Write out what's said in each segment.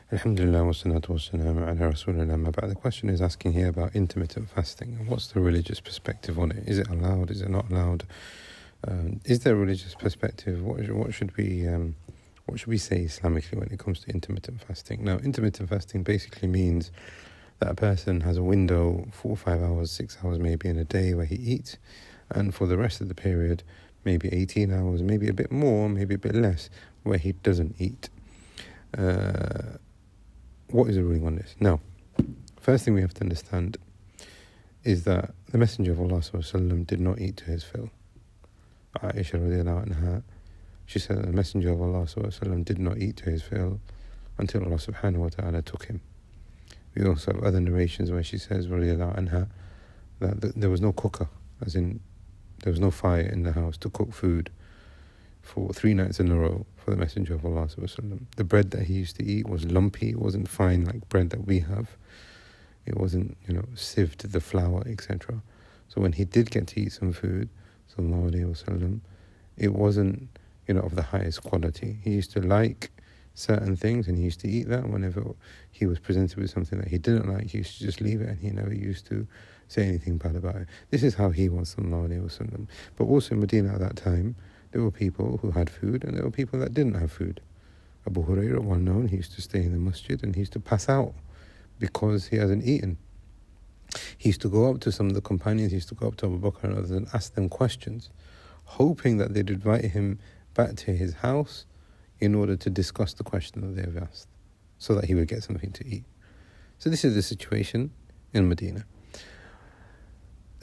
Alhamdulillah wa salatu wa salam ala rasulillah ma ba'd. The question is asking here about intermittent fasting and what's the religious perspective on it? Is it allowed? Is it not allowed? Is there a religious perspective? What should we say Islamically when it comes to intermittent fasting? Now, intermittent fasting basically means that a person has a window, 4 or 5 hours, 6 hours maybe in a day where he eats, and for the rest of the period, maybe 18 hours, maybe a bit more, maybe a bit less, where he doesn't eat. What is the ruling on this? Now, first thing we have to understand is that the Messenger of Allah ﷺ did not eat to his fill. Aisha radiallahu anha, she said that the Messenger of Allah ﷺ did not eat to his fill until Allah subhanahu wa ta'ala took him. We also have other narrations where she says radiallahu anha that there was no cooker, as in there was no fire in the house to cook food for 3 nights in a row for the Messenger of Allah ﷺ. The bread that he used to eat was lumpy, it wasn't fine like bread that we have. It wasn't, sieved the flour, etc. So when he did get to eat some food, sallallahu alayhi wasallam, it wasn't, of the highest quality. He used to like certain things and he used to eat that. Whenever he was presented with something that he didn't like, he used to just leave it and he never used to say anything bad about it. This is how he was, sallallahu alayhi wasallam. But also in Medina at that time, there were people who had food and there were people that didn't have food. Abu Hurairah, well known, he used to stay in the masjid and he used to pass out because he hasn't eaten. He used to go up to some of the companions, he used to go up to Abu Bakr and others and ask them questions, hoping that they'd invite him back to his house in order to discuss the question that they have asked, so that he would get something to eat. So this is the situation in Medina.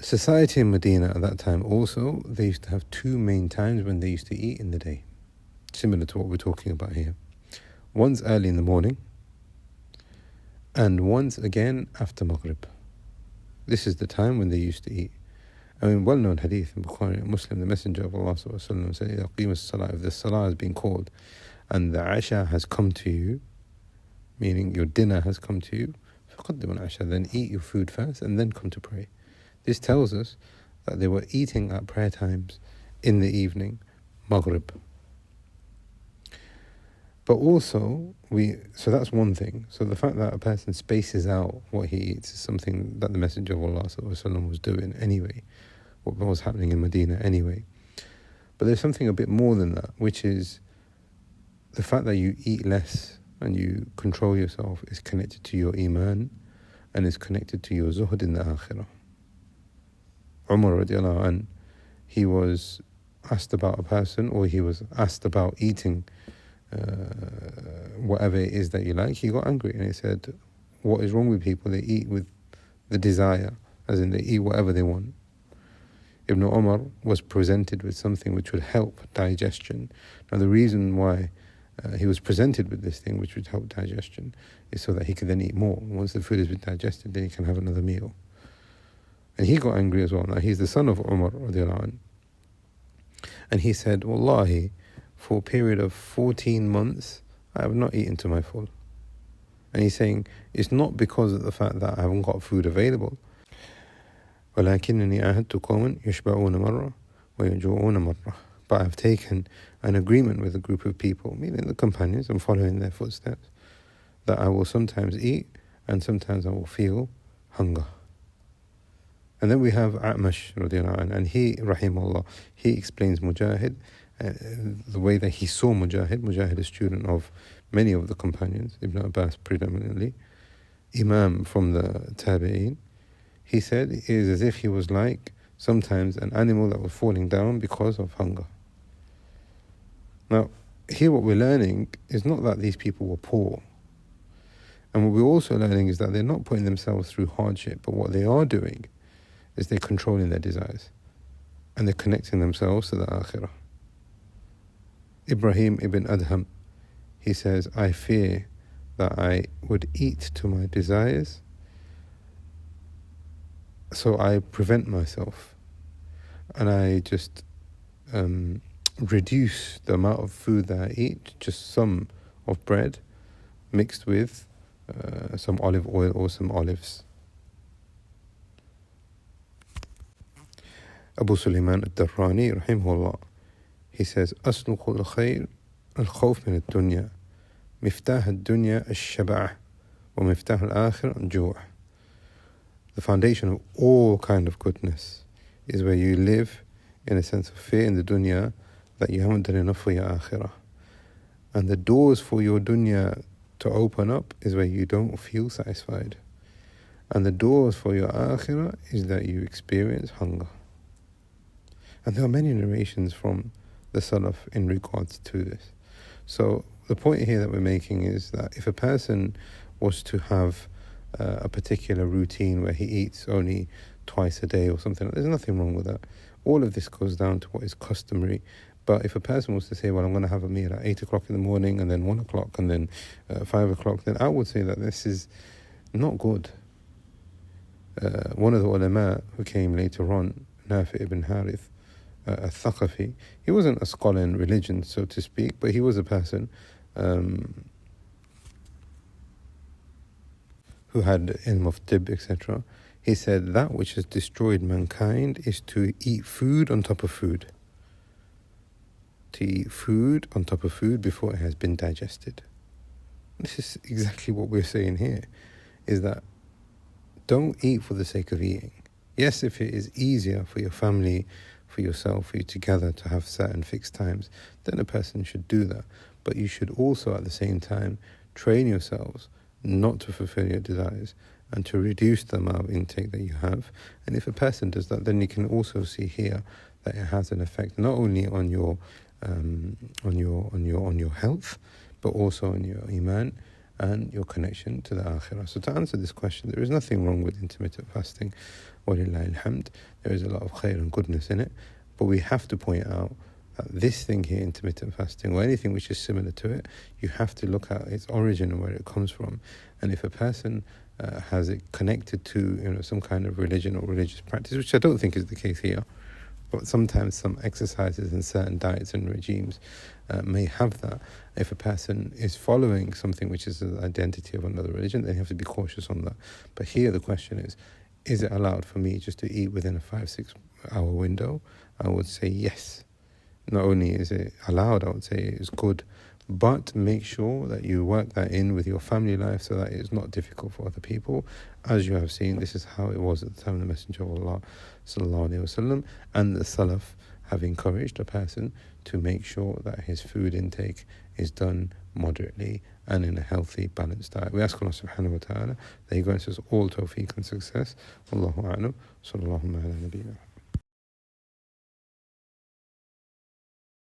Society in Medina at that time also, they used to have 2 main times when they used to eat in the day, similar to what we're talking about here. Once early in the morning, and once again after Maghrib. This is the time when they used to eat. Well-known hadith in Bukhari and Muslim, the Messenger of Allah said, if the salah has been called and the asha has come to you, meaning your dinner has come to you, then eat your food first and then come to pray. This tells us that they were eating at prayer times in the evening, Maghrib. But also, so that's one thing. So the fact that a person spaces out what he eats is something that the Messenger of Allah was doing anyway, what was happening in Medina anyway. But there's something a bit more than that, which is the fact that you eat less and you control yourself is connected to your iman and is connected to your zuhd in the akhirah. Umar radiallahu anh, he was asked about a person, or he was asked about eating whatever it is that you like. He got angry and he said, what is wrong with people? They eat with the desire, as in they eat whatever they want. Ibn Umar was presented with something which would help digestion. Now the reason why he was presented with this thing which would help digestion is so that he could then eat more. Once the food has been digested, then he can have another meal. And he got angry as well. Now he's the son of Umar radiallahu anh. And he said, Wallahi, for a period of 14 months, I have not eaten to my full. And he's saying, it's not because of the fact that I haven't got food available. وَلَكِنَّنِي أَعَهَدْتُ قَوْمًا يَشْبَعُونَ مَرَّةً وَيَجُوعُونَ مَرَّةً. But I've taken an agreement with a group of people, meaning the companions, and following their footsteps, that I will sometimes eat and sometimes I will feel hunger. And then we have A'mash radiallahu anh, and he, rahimahullah, he explains Mujahid, the way that he saw Mujahid. Mujahid is a student of many of the companions, Ibn Abbas predominantly, Imam from the Tabi'een. He said it is as if he was like sometimes an animal that was falling down because of hunger. Now, here what we're learning is not that these people were poor. And what we're also learning is that they're not putting themselves through hardship, but what they are doing is they're controlling their desires and they're connecting themselves to the akhirah. Ibrahim ibn Adham, he says, I fear that I would eat to my desires, so I prevent myself and I just reduce the amount of food that I eat, just some of bread mixed with some olive oil or some olives. Abu Sulaiman al-Darrani, rahimahullah, he says, أصل كل خير الخوف من الدنيا مفتاح الدنيا الشبع ومفتاح الآخرة الجوع. The foundation of all kind of goodness is where you live in a sense of fear in the dunya that you haven't done enough for your akhirah. And the doors for your dunya to open up is where you don't feel satisfied. And the doors for your akhirah is that you experience hunger. And there are many narrations from the Salaf in regards to this. So the point here that we're making is that if a person was to have a particular routine where he eats only twice a day or something, there's nothing wrong with that. All of this goes down to what is customary. But if a person was to say, well, I'm going to have a meal at 8 o'clock in the morning and then 1 o'clock and then 5 o'clock, then I would say that this is not good. One of the ulama who came later on, Nafi ibn Harith, al-Thaqafi, he wasn't a scholar in religion, so to speak, but he was a person who had ilm of tib, etc. He said that which has destroyed mankind is to eat food on top of food. To eat food on top of food before it has been digested. This is exactly what we're saying here, is that don't eat for the sake of eating. Yes, if it is easier for your family, for yourself, for you to gather to have certain fixed times, then a person should do that. But you should also at the same time train yourselves not to fulfill your desires and to reduce the amount of intake that you have. And if a person does that, then you can also see here that it has an effect not only on your health, but also on your iman and your connection to the akhirah. So to answer this question, there is nothing wrong with intermittent fasting. Walillahi alhamd. There is a lot of khair and goodness in it, but we have to point out that this thing here, intermittent fasting, or anything which is similar to it, you have to look at its origin and where it comes from. And if a person has it connected to some kind of religion or religious practice, which I don't think is the case here, but sometimes some exercises and certain diets and regimes may have that. If a person is following something which is the identity of another religion, then you have to be cautious on that. But here the question is it allowed for me just to eat within a 5-6 hour window? I would say yes. Not only is it allowed, I would say it is good, but make sure that you work that in with your family life so that it's not difficult for other people. As you have seen, this is how it was at the time of the Messenger of Allah sallallahu alaihi wasallam, and the Salaf have encouraged a person to make sure that his food intake is done moderately and in a healthy, balanced diet. We ask Allah subhanahu wa ta'ala that He grants us all tawfiq and success. Wallahu a'lam. Sallallahu ala nabiyyina.